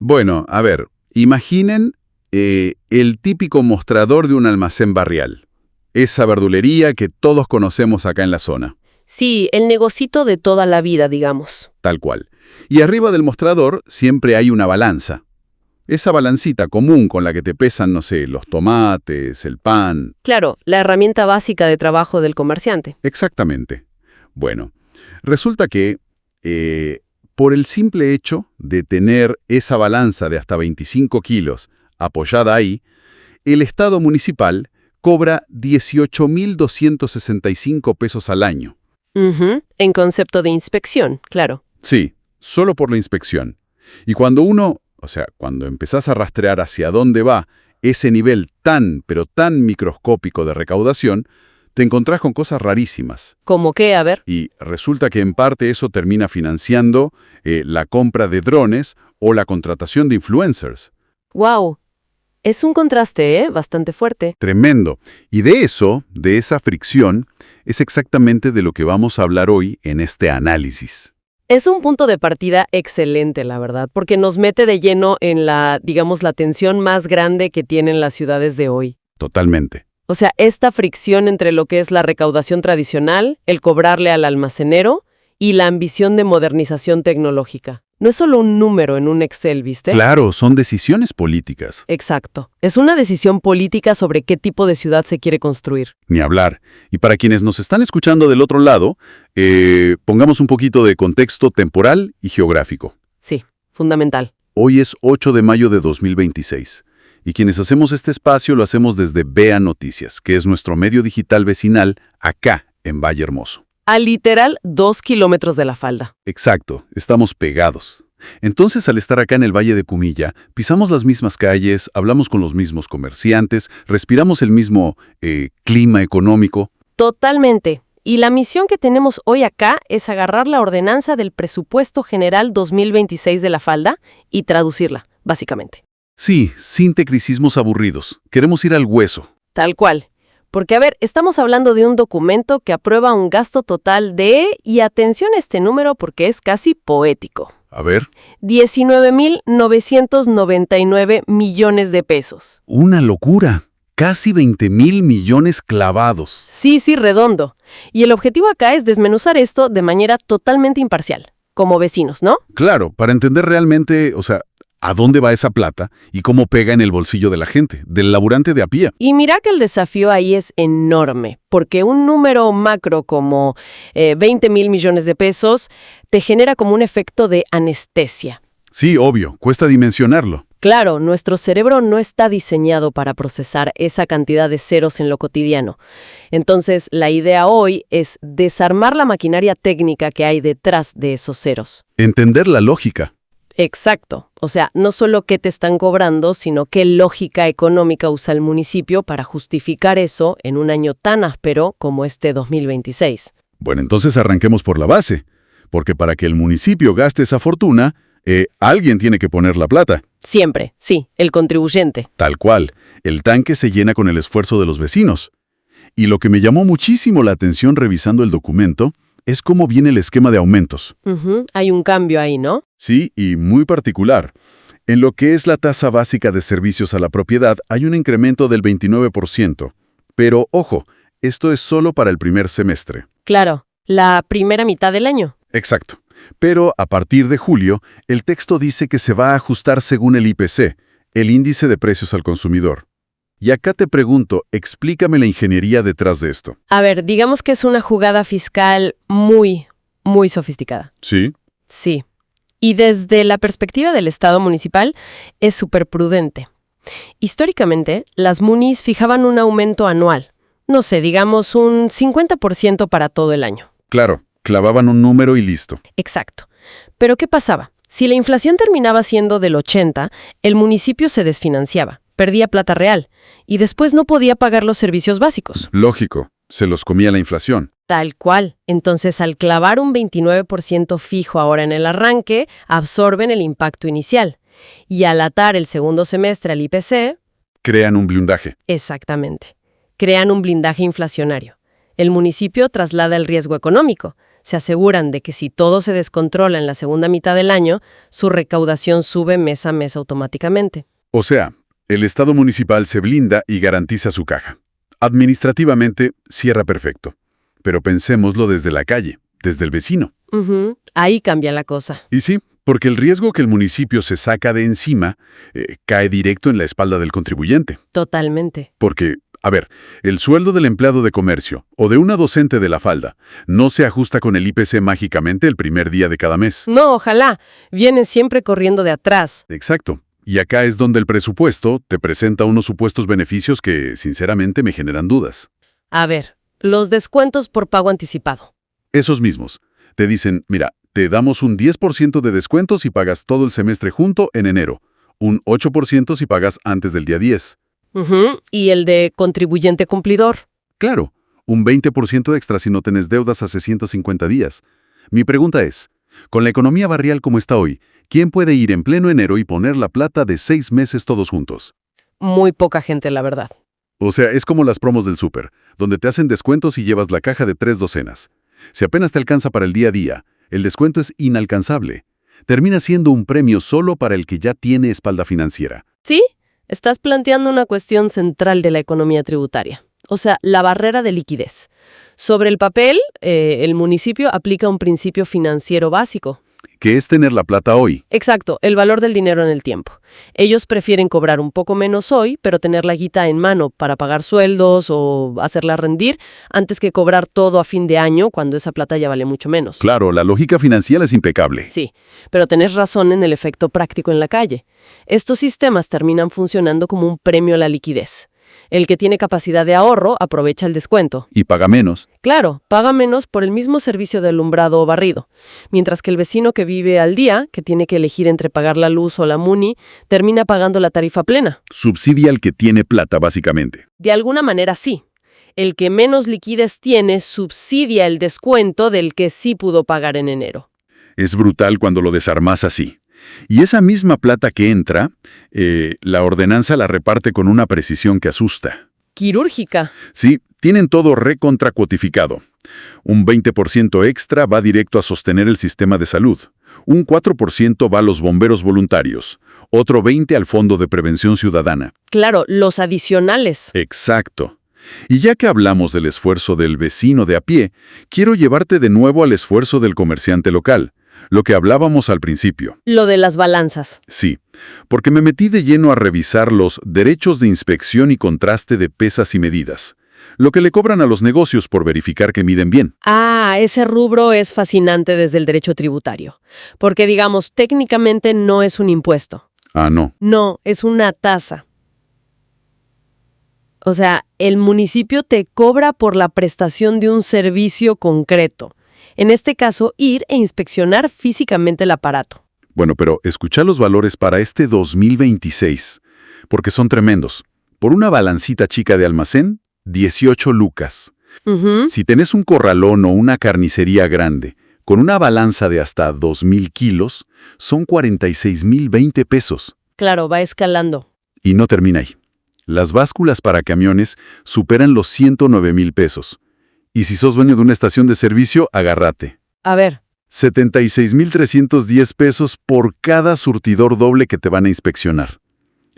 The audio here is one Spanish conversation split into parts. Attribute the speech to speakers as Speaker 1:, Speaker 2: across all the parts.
Speaker 1: Bueno, a ver, imaginen el típico mostrador de un almacén barrial. Esa verdulería que todos conocemos acá en la zona.
Speaker 2: Sí, el negocito de toda la vida, digamos.
Speaker 1: Tal cual. Y arriba del mostrador siempre hay una balanza. Esa balancita común con la que te pesan, no sé, los tomates, el pan.
Speaker 2: Claro, la herramienta básica de trabajo del comerciante.
Speaker 1: Exactamente. Bueno, resulta que por el simple hecho de tener esa balanza de hasta 25 kilos apoyada ahí, el Estado municipal cobra 18.265 pesos al año.
Speaker 2: En concepto de inspección, claro.
Speaker 1: Sí, solo por la inspección. Y cuando cuando empezás a rastrear hacia dónde va ese nivel tan, pero tan microscópico de recaudación, te encontrás con cosas rarísimas.
Speaker 2: ¿Cómo qué? A ver.
Speaker 1: Y resulta que en parte eso termina financiando la compra de drones o la contratación de influencers.
Speaker 2: ¡Wow! Es un contraste, bastante fuerte.
Speaker 1: Tremendo. Y de esa fricción, es exactamente de lo que vamos a hablar hoy en este análisis.
Speaker 2: Es un punto de partida excelente, la verdad, porque nos mete de lleno en la tensión más grande que tienen las ciudades de hoy.
Speaker 1: Totalmente.
Speaker 2: O sea, esta fricción entre lo que es la recaudación tradicional, el cobrarle al almacenero, y la ambición de modernización tecnológica. No es solo un número en un Excel, ¿viste?
Speaker 1: Claro, son decisiones políticas.
Speaker 2: Exacto. Es una decisión política sobre qué tipo de ciudad se quiere construir.
Speaker 1: Ni hablar. Y para quienes nos están escuchando del otro lado, pongamos un poquito de contexto temporal y geográfico.
Speaker 2: Sí, fundamental.
Speaker 1: Hoy es 8 de mayo de 2026. Y quienes hacemos este espacio lo hacemos desde BEA Noticias, que es nuestro medio digital vecinal acá, en Valle Hermoso.
Speaker 2: A literal 2 kilómetros de la falda.
Speaker 1: Exacto, estamos pegados. Entonces, al estar acá en el Valle de Cumilla, pisamos las mismas calles, hablamos con los mismos comerciantes, respiramos el mismo clima económico.
Speaker 2: Totalmente. Y la misión que tenemos hoy acá es agarrar la ordenanza del Presupuesto General 2026 de la falda y traducirla, básicamente.
Speaker 1: Sí, sin tecnicismos aburridos. Queremos ir al hueso.
Speaker 2: Tal cual. Porque, a ver, estamos hablando de un documento que aprueba un gasto total de, y atención a este número porque es casi poético.
Speaker 1: A ver.
Speaker 2: 19.999 millones de pesos.
Speaker 1: Una locura. Casi 20.000 millones clavados.
Speaker 2: Sí, redondo. Y el objetivo acá es desmenuzar esto de manera totalmente imparcial, como vecinos, ¿no?
Speaker 1: Claro, para entender realmente, ¿a dónde va esa plata y cómo pega en el bolsillo de la gente, del laburante de a pie?
Speaker 2: Y mira que el desafío ahí es enorme, porque un número macro como 20.000 millones de pesos te genera como un efecto de anestesia.
Speaker 1: Sí, obvio, cuesta dimensionarlo.
Speaker 2: Claro, nuestro cerebro no está diseñado para procesar esa cantidad de ceros en lo cotidiano. Entonces, la idea hoy es desarmar la maquinaria técnica que hay detrás de esos ceros.
Speaker 1: Entender la lógica.
Speaker 2: Exacto. O sea, no solo qué te están cobrando, sino qué lógica económica usa el municipio para justificar eso en un año tan áspero como este 2026.
Speaker 1: Bueno, entonces arranquemos por la base, porque para que el municipio gaste esa fortuna, alguien tiene que poner la plata.
Speaker 2: Siempre, sí, el contribuyente.
Speaker 1: Tal cual, el tanque se llena con el esfuerzo de los vecinos. Y lo que me llamó muchísimo la atención revisando el documento es cómo viene el esquema de aumentos.
Speaker 2: Hay un cambio ahí, ¿no?
Speaker 1: Sí, y muy particular. En lo que es la tasa básica de servicios a la propiedad hay un incremento del 29%. Pero, ojo, esto es solo para el primer semestre.
Speaker 2: Claro, la primera mitad del año.
Speaker 1: Exacto. Pero a partir de julio, el texto dice que se va a ajustar según el IPC, el índice de precios al consumidor. Y acá te pregunto, explícame la ingeniería detrás de esto.
Speaker 2: A ver, digamos que es una jugada fiscal muy, muy sofisticada.
Speaker 1: ¿Sí?
Speaker 2: Sí. Y desde la perspectiva del Estado municipal, es súper prudente. Históricamente, las munis fijaban un aumento anual. No sé, digamos un 50% para todo el año.
Speaker 1: Claro, clavaban un número y listo.
Speaker 2: Exacto. Pero ¿qué pasaba? Si la inflación terminaba siendo del 80, el municipio se desfinanciaba, perdía plata real, y después no podía pagar los servicios básicos.
Speaker 1: Lógico, se los comía la inflación.
Speaker 2: Tal cual. Entonces, al clavar un 29% fijo ahora en el arranque, absorben el impacto inicial. Y al atar el segundo semestre al IPC...
Speaker 1: crean un blindaje.
Speaker 2: Exactamente. Crean un blindaje inflacionario. El municipio traslada el riesgo económico. Se aseguran de que si todo se descontrola en la segunda mitad del año, su recaudación sube mes a mes automáticamente.
Speaker 1: O sea, el Estado municipal se blinda y garantiza su caja. Administrativamente, cierra perfecto. Pero pensémoslo desde la calle, desde el vecino.
Speaker 2: Ahí cambia la cosa.
Speaker 1: Y sí, porque el riesgo que el municipio se saca de encima cae directo en la espalda del contribuyente.
Speaker 2: Totalmente.
Speaker 1: Porque, a ver, el sueldo del empleado de comercio o de una docente de la falda no se ajusta con el IPC mágicamente el primer día de cada mes.
Speaker 2: No, ojalá. Viene siempre corriendo de atrás.
Speaker 1: Exacto. Y acá es donde el presupuesto te presenta unos supuestos beneficios que, sinceramente, me generan dudas.
Speaker 2: A ver, los descuentos por pago anticipado.
Speaker 1: Esos mismos. Te dicen, mira, te damos un 10% de descuento si pagas todo el semestre junto en enero, un 8% si pagas antes del día 10.
Speaker 2: ¿Y el de contribuyente cumplidor?
Speaker 1: Claro, un 20% extra si no tenés deudas hace 150 días. Mi pregunta es, con la economía barrial como está hoy, ¿quién puede ir en pleno enero y poner la plata de 6 meses todos juntos?
Speaker 2: Muy poca gente, la verdad.
Speaker 1: O sea, es como las promos del súper, donde te hacen descuentos y llevas la caja de 3 docenas. Si apenas te alcanza para el día a día, el descuento es inalcanzable. Termina siendo un premio solo para el que ya tiene espalda financiera.
Speaker 2: ¿Sí? Estás planteando una cuestión central de la economía tributaria. O sea, la barrera de liquidez. Sobre el papel, el municipio aplica un principio financiero básico.
Speaker 1: Que es tener la plata hoy.
Speaker 2: Exacto, el valor del dinero en el tiempo. Ellos prefieren cobrar un poco menos hoy, pero tener la guita en mano para pagar sueldos o hacerla rendir, antes que cobrar todo a fin de año cuando esa plata ya vale mucho menos.
Speaker 1: Claro, la lógica financiera es impecable.
Speaker 2: Sí, pero tenés razón en el efecto práctico en la calle. Estos sistemas terminan funcionando como un premio a la liquidez. El que tiene capacidad de ahorro aprovecha el descuento.
Speaker 1: Y paga menos.
Speaker 2: Claro, paga menos por el mismo servicio de alumbrado o barrido, mientras que el vecino que vive al día, que tiene que elegir entre pagar la luz o la MUNI, termina pagando la tarifa plena.
Speaker 1: Subsidia al que tiene plata, básicamente.
Speaker 2: De alguna manera sí. El que menos liquidez tiene subsidia el descuento del que sí pudo pagar en enero.
Speaker 1: Es brutal cuando lo desarmas así. Y esa misma plata que entra, la ordenanza la reparte con una precisión que asusta.
Speaker 2: Quirúrgica.
Speaker 1: Sí, tienen todo recontracuotificado. Un 20% extra va directo a sostener el sistema de salud. Un 4% va a los bomberos voluntarios. Otro 20% al Fondo de Prevención Ciudadana.
Speaker 2: Claro, los adicionales.
Speaker 1: Exacto. Y ya que hablamos del esfuerzo del vecino de a pie, quiero llevarte de nuevo al esfuerzo del comerciante local. Lo que hablábamos al principio.
Speaker 2: Lo de las balanzas.
Speaker 1: Sí, porque me metí de lleno a revisar los derechos de inspección y contraste de pesas y medidas. Lo que le cobran a los negocios por verificar que miden bien.
Speaker 2: Ah, ese rubro es fascinante desde el derecho tributario. Porque, digamos, técnicamente no es un impuesto.
Speaker 1: Ah, no.
Speaker 2: No, es una tasa. O sea, el municipio te cobra por la prestación de un servicio concreto. En este caso, ir e inspeccionar físicamente el aparato.
Speaker 1: Bueno, pero escucha los valores para este 2026, porque son tremendos. Por una balancita chica de almacén, 18 lucas. Si tenés un corralón o una carnicería grande, con una balanza de hasta 2,000 kilos, son 46,020 pesos.
Speaker 2: Claro, va escalando.
Speaker 1: Y no termina ahí. Las básculas para camiones superan los 109,000 pesos. Y si sos dueño de una estación de servicio, agárrate.
Speaker 2: A ver.
Speaker 1: 76,310 pesos por cada surtidor doble que te van a inspeccionar.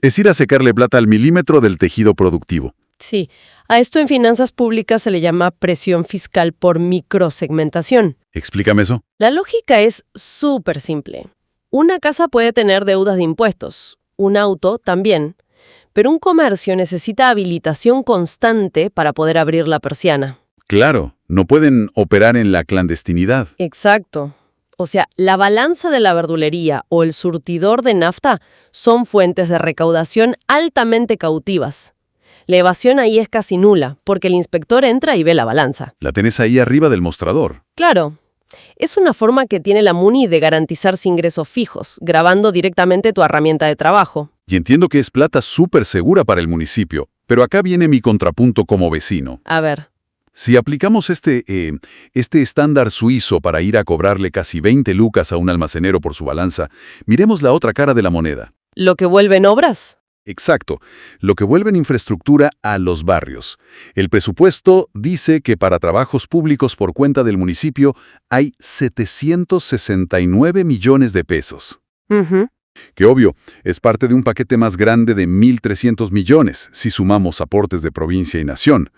Speaker 1: Es ir a secarle plata al milímetro del tejido productivo.
Speaker 2: Sí, a esto en finanzas públicas se le llama presión fiscal por microsegmentación.
Speaker 1: Explícame eso.
Speaker 2: La lógica es súper simple. Una casa puede tener deudas de impuestos, un auto también, pero un comercio necesita habilitación constante para poder abrir la persiana.
Speaker 1: Claro, no pueden operar en la clandestinidad.
Speaker 2: Exacto. O sea, la balanza de la verdulería o el surtidor de nafta son fuentes de recaudación altamente cautivas. La evasión ahí es casi nula, porque el inspector entra y ve la balanza.
Speaker 1: La tenés ahí arriba del mostrador.
Speaker 2: Claro. Es una forma que tiene la MUNI de garantizarse ingresos fijos, grabando directamente tu herramienta de trabajo.
Speaker 1: Y entiendo que es plata súper segura para el municipio, pero acá viene mi contrapunto como vecino.
Speaker 2: A ver.
Speaker 1: Si aplicamos este estándar suizo para ir a cobrarle casi 20 lucas a un almacenero por su balanza, miremos la otra cara de la moneda.
Speaker 2: ¿Lo que vuelve en obras?
Speaker 1: Exacto, lo que vuelve en infraestructura a los barrios. El presupuesto dice que para trabajos públicos por cuenta del municipio hay 769 millones de pesos.
Speaker 2: Ujú.
Speaker 1: Que obvio, es parte de un paquete más grande de 1.300 millones, si sumamos aportes de provincia y nación,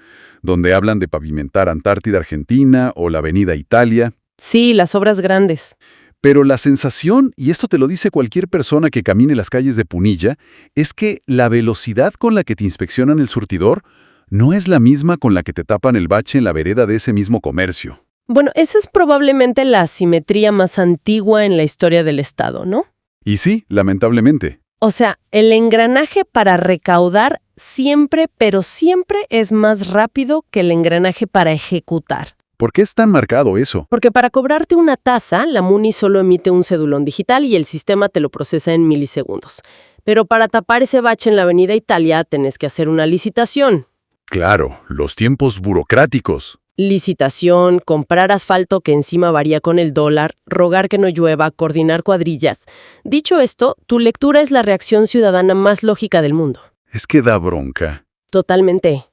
Speaker 1: donde hablan de pavimentar Antártida Argentina o la Avenida Italia.
Speaker 2: Sí, las obras grandes.
Speaker 1: Pero la sensación, y esto te lo dice cualquier persona que camine las calles de Punilla, es que la velocidad con la que te inspeccionan el surtidor no es la misma con la que te tapan el bache en la vereda de ese mismo comercio.
Speaker 2: Bueno, esa es probablemente la asimetría más antigua en la historia del Estado, ¿no?
Speaker 1: Y sí, lamentablemente.
Speaker 2: O sea, el engranaje para recaudar siempre, pero siempre es más rápido que el engranaje para ejecutar.
Speaker 1: ¿Por qué es tan marcado eso?
Speaker 2: Porque para cobrarte una tasa, la MUNI solo emite un cedulón digital y el sistema te lo procesa en milisegundos. Pero para tapar ese bache en la Avenida Italia tenés que hacer una licitación.
Speaker 1: Claro, los tiempos burocráticos.
Speaker 2: Licitación, comprar asfalto que encima varía con el dólar, rogar que no llueva, coordinar cuadrillas. Dicho esto, tu lectura es la reacción ciudadana más lógica del mundo.
Speaker 1: Es que da bronca.
Speaker 2: Totalmente.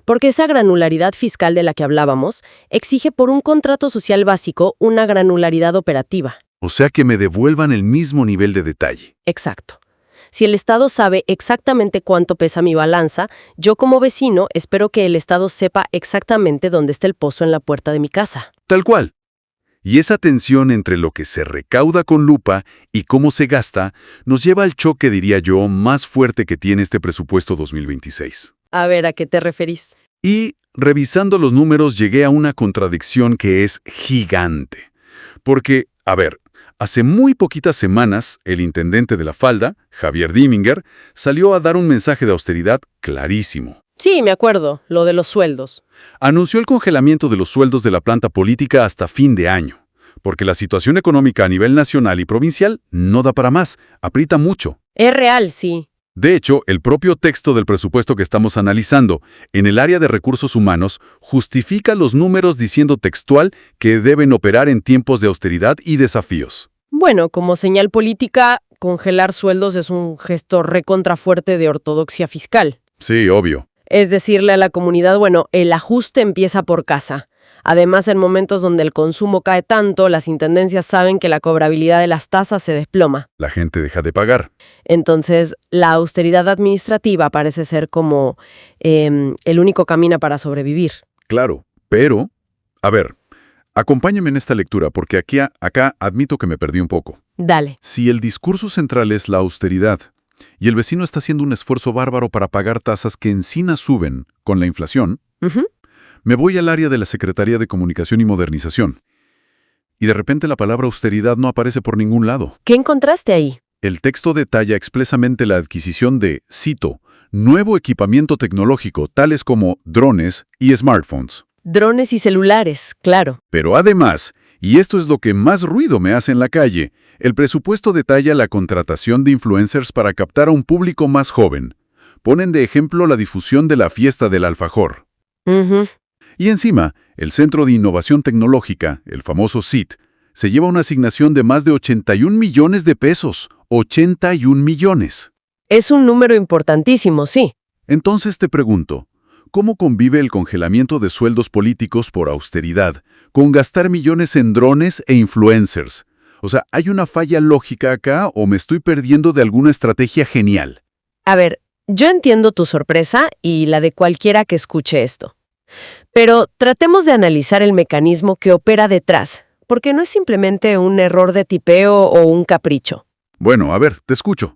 Speaker 2: Porque esa granularidad fiscal de la que hablábamos exige por un contrato social básico una granularidad operativa.
Speaker 1: O sea que me devuelvan el mismo nivel de detalle.
Speaker 2: Exacto. Si el Estado sabe exactamente cuánto pesa mi balanza, yo como vecino espero que el Estado sepa exactamente dónde está el pozo en la puerta de mi casa.
Speaker 1: Tal cual. Y esa tensión entre lo que se recauda con lupa y cómo se gasta nos lleva al choque, diría yo, más fuerte que tiene este presupuesto 2026.
Speaker 2: A ver, ¿a qué te referís?
Speaker 1: Y, revisando los números, llegué a una contradicción que es gigante. Porque, a ver, hace muy poquitas semanas, el intendente de La Falda, Javier Diminger, salió a dar un mensaje de austeridad clarísimo.
Speaker 2: Sí, me acuerdo, lo de los sueldos.
Speaker 1: Anunció el congelamiento de los sueldos de la planta política hasta fin de año, porque la situación económica a nivel nacional y provincial no da para más, aprieta mucho.
Speaker 2: Es real, sí.
Speaker 1: De hecho, el propio texto del presupuesto que estamos analizando, en el área de recursos humanos, justifica los números diciendo textual que deben operar en tiempos de austeridad y desafíos.
Speaker 2: Bueno, como señal política, congelar sueldos es un gesto recontrafuerte de ortodoxia fiscal.
Speaker 1: Sí, obvio.
Speaker 2: Es decirle a la comunidad, bueno, el ajuste empieza por casa. Además, en momentos donde el consumo cae tanto, las intendencias saben que la cobrabilidad de las tasas se desploma.
Speaker 1: La gente deja de pagar.
Speaker 2: Entonces, la austeridad administrativa parece ser como el único camino para sobrevivir.
Speaker 1: Claro, pero... A ver, acompáñame en esta lectura, porque acá admito que me perdí un poco.
Speaker 2: Dale.
Speaker 1: Si el discurso central es la austeridad, y el vecino está haciendo un esfuerzo bárbaro para pagar tasas que encima suben con la inflación,
Speaker 2: Ujú.
Speaker 1: me voy al área de la Secretaría de Comunicación y Modernización. Y de repente la palabra austeridad no aparece por ningún lado.
Speaker 2: ¿Qué encontraste ahí?
Speaker 1: El texto detalla expresamente la adquisición de, cito, nuevo equipamiento tecnológico tales como drones y smartphones.
Speaker 2: Drones y celulares, claro.
Speaker 1: Pero además, y esto es lo que más ruido me hace en la calle, el presupuesto detalla la contratación de influencers para captar a un público más joven. Ponen de ejemplo la difusión de la fiesta del alfajor.
Speaker 2: Ujú.
Speaker 1: Y encima, el Centro de Innovación Tecnológica, el famoso CIT, se lleva una asignación de más de 81 millones de pesos. 81 millones.
Speaker 2: Es un número importantísimo, sí.
Speaker 1: Entonces te pregunto, ¿cómo convive el congelamiento de sueldos políticos por austeridad con gastar millones en drones e influencers? O sea, ¿hay una falla lógica acá o me estoy perdiendo de alguna estrategia genial?
Speaker 2: A ver, yo entiendo tu sorpresa y la de cualquiera que escuche esto. Pero tratemos de analizar el mecanismo que opera detrás, porque no es simplemente un error de tipeo o un capricho.
Speaker 1: Bueno, a ver, te escucho.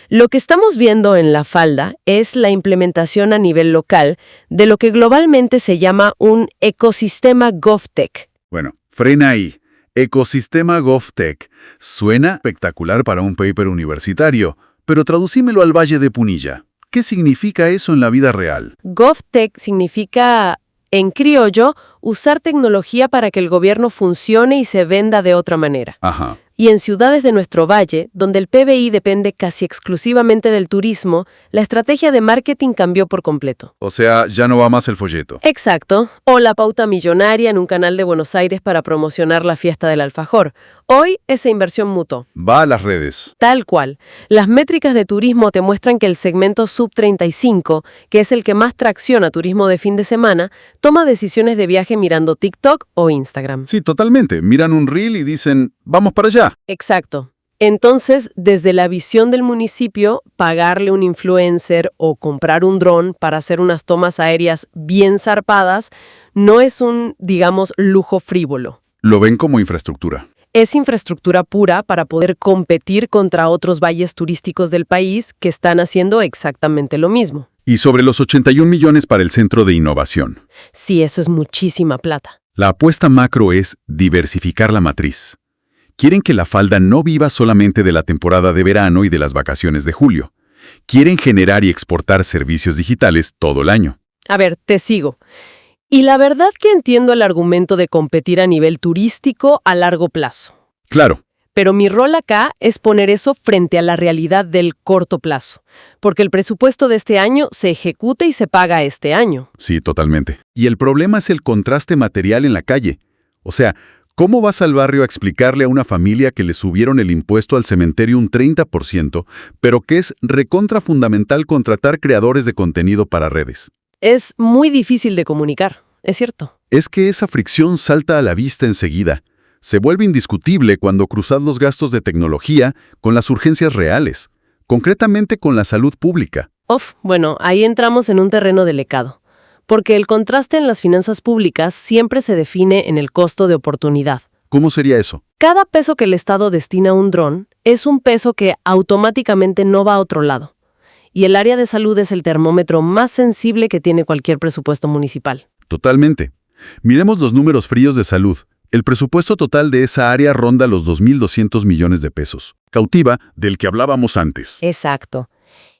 Speaker 2: Lo que estamos viendo en La Falda es la implementación a nivel local de lo que globalmente se llama un ecosistema GovTech.
Speaker 1: Bueno, frena ahí. Ecosistema GovTech. Suena espectacular para un paper universitario, pero traducímelo al Valle de Punilla. ¿Qué significa eso en la vida real?
Speaker 2: GovTech significa, en criollo, usar tecnología para que el gobierno funcione y se venda de otra manera.
Speaker 1: Ajá.
Speaker 2: Y en ciudades de nuestro valle, donde el PBI depende casi exclusivamente del turismo, la estrategia de marketing cambió por completo.
Speaker 1: O sea, ya no va más el folleto.
Speaker 2: Exacto. O la pauta millonaria en un canal de Buenos Aires para promocionar la fiesta del alfajor. Hoy esa inversión mutó.
Speaker 1: Va a las redes.
Speaker 2: Tal cual. Las métricas de turismo te muestran que el segmento sub-35, que es el que más tracciona turismo de fin de semana, toma decisiones de viaje mirando TikTok o Instagram.
Speaker 1: Sí, totalmente. Miran un reel y dicen, vamos para allá.
Speaker 2: Exacto. Entonces, desde la visión del municipio, pagarle un influencer o comprar un dron para hacer unas tomas aéreas bien zarpadas no es un, digamos, lujo frívolo.
Speaker 1: Lo ven como infraestructura.
Speaker 2: Es infraestructura pura para poder competir contra otros valles turísticos del país que están haciendo exactamente lo mismo.
Speaker 1: Y sobre los 81 millones para el Centro de Innovación.
Speaker 2: Sí, eso es muchísima plata.
Speaker 1: La apuesta macro es diversificar la matriz. Quieren que la falda no viva solamente de la temporada de verano y de las vacaciones de julio. Quieren generar y exportar servicios digitales todo el año.
Speaker 2: A ver, te sigo. Y la verdad que entiendo el argumento de competir a nivel turístico a largo plazo.
Speaker 1: Claro.
Speaker 2: Pero mi rol acá es poner eso frente a la realidad del corto plazo, porque el presupuesto de este año se ejecuta y se paga este año.
Speaker 1: Sí, totalmente. Y el problema es el contraste material en la calle. O sea, ¿cómo vas al barrio a explicarle a una familia que le subieron el impuesto al cementerio un 30%, pero que es recontra fundamental contratar creadores de contenido para redes?
Speaker 2: Es muy difícil de comunicar, es cierto.
Speaker 1: Es que esa fricción salta a la vista enseguida. Se vuelve indiscutible cuando cruzas los gastos de tecnología con las urgencias reales, concretamente con la salud pública.
Speaker 2: Bueno, ahí entramos en un terreno delicado, porque el contraste en las finanzas públicas siempre se define en el costo de oportunidad.
Speaker 1: ¿Cómo sería eso?
Speaker 2: Cada peso que el Estado destina a un dron es un peso que automáticamente no va a otro lado. Y el área de salud es el termómetro más sensible que tiene cualquier presupuesto municipal.
Speaker 1: Totalmente. Miremos los números fríos de salud. El presupuesto total de esa área ronda los 2.200 millones de pesos. Cautiva, del que hablábamos antes.
Speaker 2: Exacto.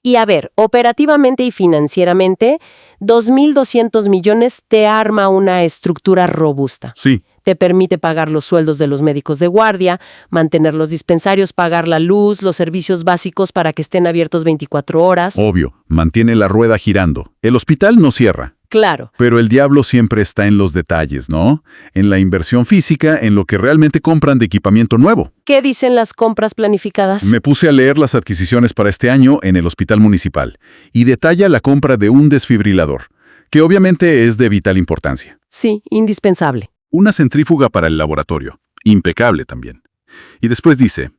Speaker 2: Y a ver, operativamente y financieramente, 2.200 millones te arma una estructura robusta.
Speaker 1: Sí.
Speaker 2: Te permite pagar los sueldos de los médicos de guardia, mantener los dispensarios, pagar la luz, los servicios básicos para que estén abiertos 24 horas.
Speaker 1: Obvio, mantiene la rueda girando. El hospital no cierra.
Speaker 2: Claro.
Speaker 1: Pero el diablo siempre está en los detalles, ¿no? En la inversión física, en lo que realmente compran de equipamiento nuevo.
Speaker 2: ¿Qué dicen las compras planificadas?
Speaker 1: Me puse a leer las adquisiciones para este año en el hospital municipal y detalla la compra de un desfibrilador, que obviamente es de vital importancia.
Speaker 2: Sí, indispensable.
Speaker 1: Una centrífuga para el laboratorio, impecable también. Y después dice,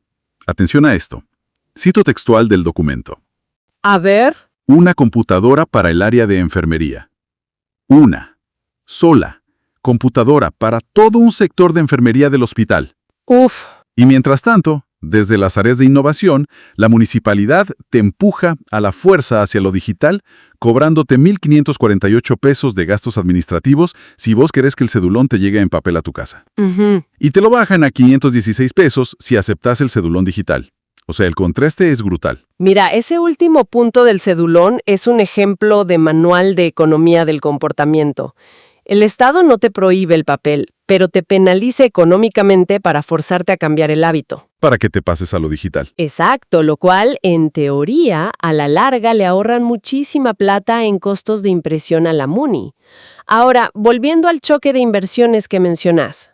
Speaker 1: atención a esto, cito textual del documento.
Speaker 2: A ver.
Speaker 1: Una computadora para el área de enfermería. Una, sola, computadora para todo un sector de enfermería del hospital.
Speaker 2: Uf.
Speaker 1: Y mientras tanto, desde las áreas de innovación, la municipalidad te empuja a la fuerza hacia lo digital, cobrándote 1.548 pesos de gastos administrativos si vos querés que el cedulón te llegue en papel a tu casa. Y te lo bajan a 516 pesos si aceptas el cedulón digital. O sea, el contraste es brutal.
Speaker 2: Mira, ese último punto del cedulón es un ejemplo de manual de economía del comportamiento. El Estado no te prohíbe el papel, pero te penaliza económicamente para forzarte a cambiar el hábito.
Speaker 1: Para que te pases a lo digital.
Speaker 2: Exacto, lo cual, en teoría, a la larga le ahorran muchísima plata en costos de impresión a la MUNI. Ahora, volviendo al choque de inversiones que mencionás.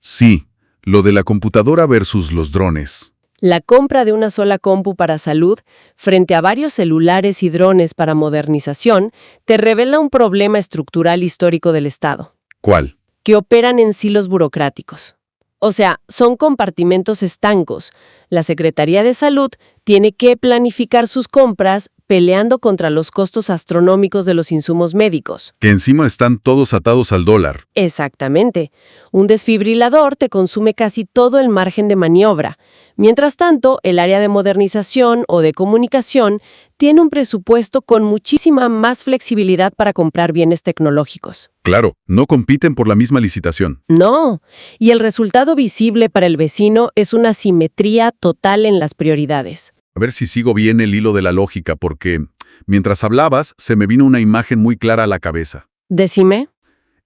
Speaker 1: Sí, lo de la computadora versus los drones.
Speaker 2: La compra de una sola compu para salud frente a varios celulares y drones para modernización te revela un problema estructural histórico del Estado.
Speaker 1: ¿Cuál?
Speaker 2: Que operan en silos burocráticos. O sea, son compartimentos estancos. La Secretaría de Salud tiene que planificar sus compras peleando contra los costos astronómicos de los insumos médicos.
Speaker 1: Que encima están todos atados al dólar.
Speaker 2: Exactamente. Un desfibrilador te consume casi todo el margen de maniobra. Mientras tanto, el área de modernización o de comunicación tiene un presupuesto con muchísima más flexibilidad para comprar bienes tecnológicos.
Speaker 1: Claro, no compiten por la misma licitación.
Speaker 2: No, y el resultado visible para el vecino es una simetría total en las prioridades.
Speaker 1: A ver si sigo bien el hilo de la lógica, porque mientras hablabas se me vino una imagen muy clara a la cabeza.
Speaker 2: Decime.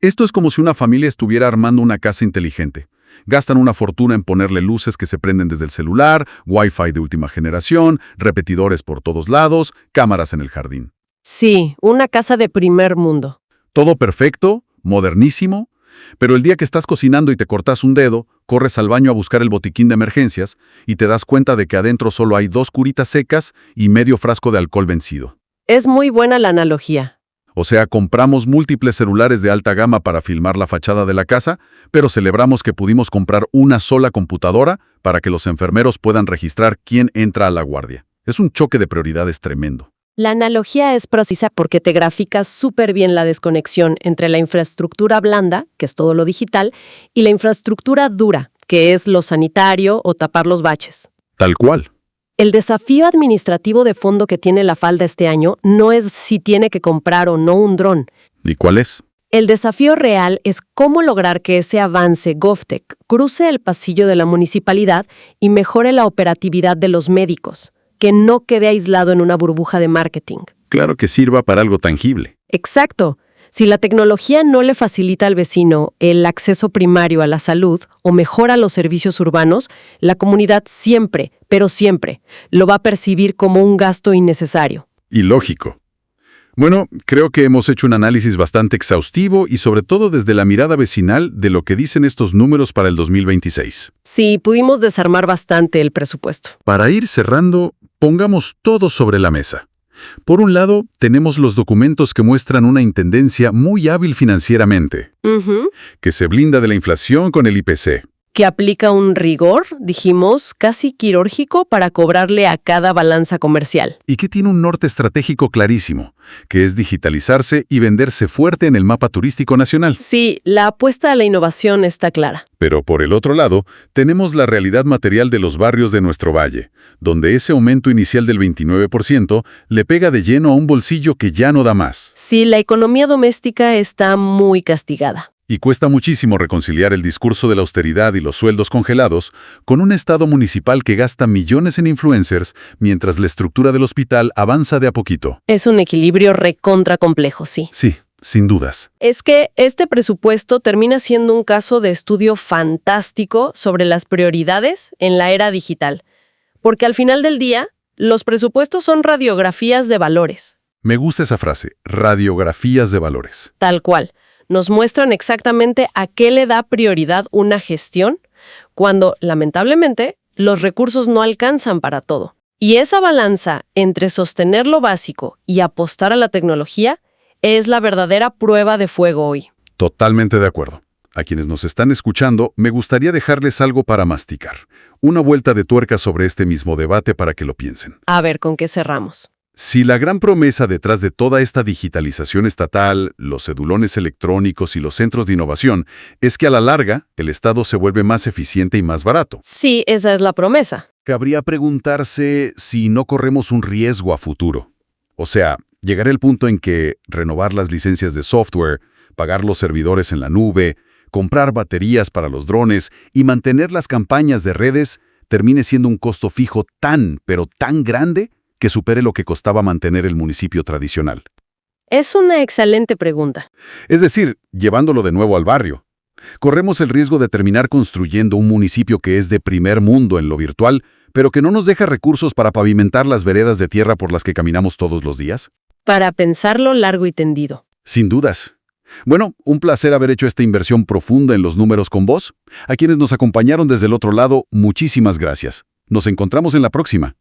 Speaker 1: Esto es como si una familia estuviera armando una casa inteligente. Gastan una fortuna en ponerle luces que se prenden desde el celular, Wi-Fi de última generación, repetidores por todos lados, cámaras en el jardín.
Speaker 2: Sí, una casa de primer mundo.
Speaker 1: Todo perfecto, modernísimo, Pero el día que estás cocinando y te cortas un dedo, corres al baño a buscar el botiquín de emergencias y te das cuenta de que adentro solo hay 2 curitas secas y medio frasco de alcohol vencido.
Speaker 2: Es muy buena la analogía.
Speaker 1: O sea, compramos múltiples celulares de alta gama para filmar la fachada de la casa, pero celebramos que pudimos comprar una sola computadora para que los enfermeros puedan registrar quién entra a la guardia. Es un choque de prioridades tremendo.
Speaker 2: La analogía es precisa porque te grafica súper bien la desconexión entre la infraestructura blanda, que es todo lo digital, y la infraestructura dura, que es lo sanitario o tapar los baches.
Speaker 1: Tal cual.
Speaker 2: El desafío administrativo de fondo que tiene la falda este año no es si tiene que comprar o no un dron.
Speaker 1: ¿Y cuál es?
Speaker 2: El desafío real es cómo lograr que ese avance GovTech cruce el pasillo de la municipalidad y mejore la operatividad de los médicos, que no quede aislado en una burbuja de marketing.
Speaker 1: Claro que sirva para algo tangible.
Speaker 2: Exacto. Si la tecnología no le facilita al vecino el acceso primario a la salud o mejora los servicios urbanos, la comunidad siempre, pero siempre, lo va a percibir como un gasto innecesario.
Speaker 1: Y lógico. Bueno, creo que hemos hecho un análisis bastante exhaustivo y sobre todo desde la mirada vecinal de lo que dicen estos números para el 2026.
Speaker 2: Sí, pudimos desarmar bastante el presupuesto.
Speaker 1: Para ir cerrando, pongamos todo sobre la mesa. Por un lado, tenemos los documentos que muestran una intendencia muy hábil financieramente, que se blinda de la inflación con el IPC.
Speaker 2: Que aplica un rigor, dijimos, casi quirúrgico para cobrarle a cada balanza comercial.
Speaker 1: Y que tiene un norte estratégico clarísimo, que es digitalizarse y venderse fuerte en el mapa turístico nacional.
Speaker 2: Sí, la apuesta a la innovación está clara.
Speaker 1: Pero por el otro lado, tenemos la realidad material de los barrios de nuestro valle, donde ese aumento inicial del 29% le pega de lleno a un bolsillo que ya no da más.
Speaker 2: Sí, la economía doméstica está muy castigada.
Speaker 1: Y cuesta muchísimo reconciliar el discurso de la austeridad y los sueldos congelados con un estado municipal que gasta millones en influencers mientras la estructura del hospital avanza de a poquito.
Speaker 2: Es un equilibrio recontra complejo, sí.
Speaker 1: Sí, sin dudas.
Speaker 2: Es que este presupuesto termina siendo un caso de estudio fantástico sobre las prioridades en la era digital. Porque al final del día, los presupuestos son radiografías de valores.
Speaker 1: Me gusta esa frase, radiografías de valores.
Speaker 2: Tal cual. Nos muestran exactamente a qué le da prioridad una gestión cuando, lamentablemente, los recursos no alcanzan para todo. Y esa balanza entre sostener lo básico y apostar a la tecnología es la verdadera prueba de fuego hoy.
Speaker 1: Totalmente de acuerdo. A quienes nos están escuchando, me gustaría dejarles algo para masticar. Una vuelta de tuerca sobre este mismo debate para que lo piensen.
Speaker 2: A ver, ¿con qué cerramos?
Speaker 1: Si la gran promesa detrás de toda esta digitalización estatal, los cedulones electrónicos y los centros de innovación es que a la larga el Estado se vuelve más eficiente y más barato,
Speaker 2: Sí, esa es la promesa.
Speaker 1: cabría preguntarse si no corremos un riesgo a futuro. O sea, llegará el punto en que renovar las licencias de software, pagar los servidores en la nube, comprar baterías para los drones y mantener las campañas de redes termine siendo un costo fijo tan, pero tan grande que supere lo que costaba mantener el municipio tradicional.
Speaker 2: Es una excelente pregunta.
Speaker 1: Es decir, llevándolo de nuevo al barrio. Corremos el riesgo de terminar construyendo un municipio que es de primer mundo en lo virtual, pero que no nos deja recursos para pavimentar las veredas de tierra por las que caminamos todos los días.
Speaker 2: Para pensarlo largo y tendido.
Speaker 1: Sin dudas. Bueno, un placer haber hecho esta inversión profunda en los números con vos. A quienes nos acompañaron desde el otro lado, muchísimas gracias. Nos encontramos en la próxima.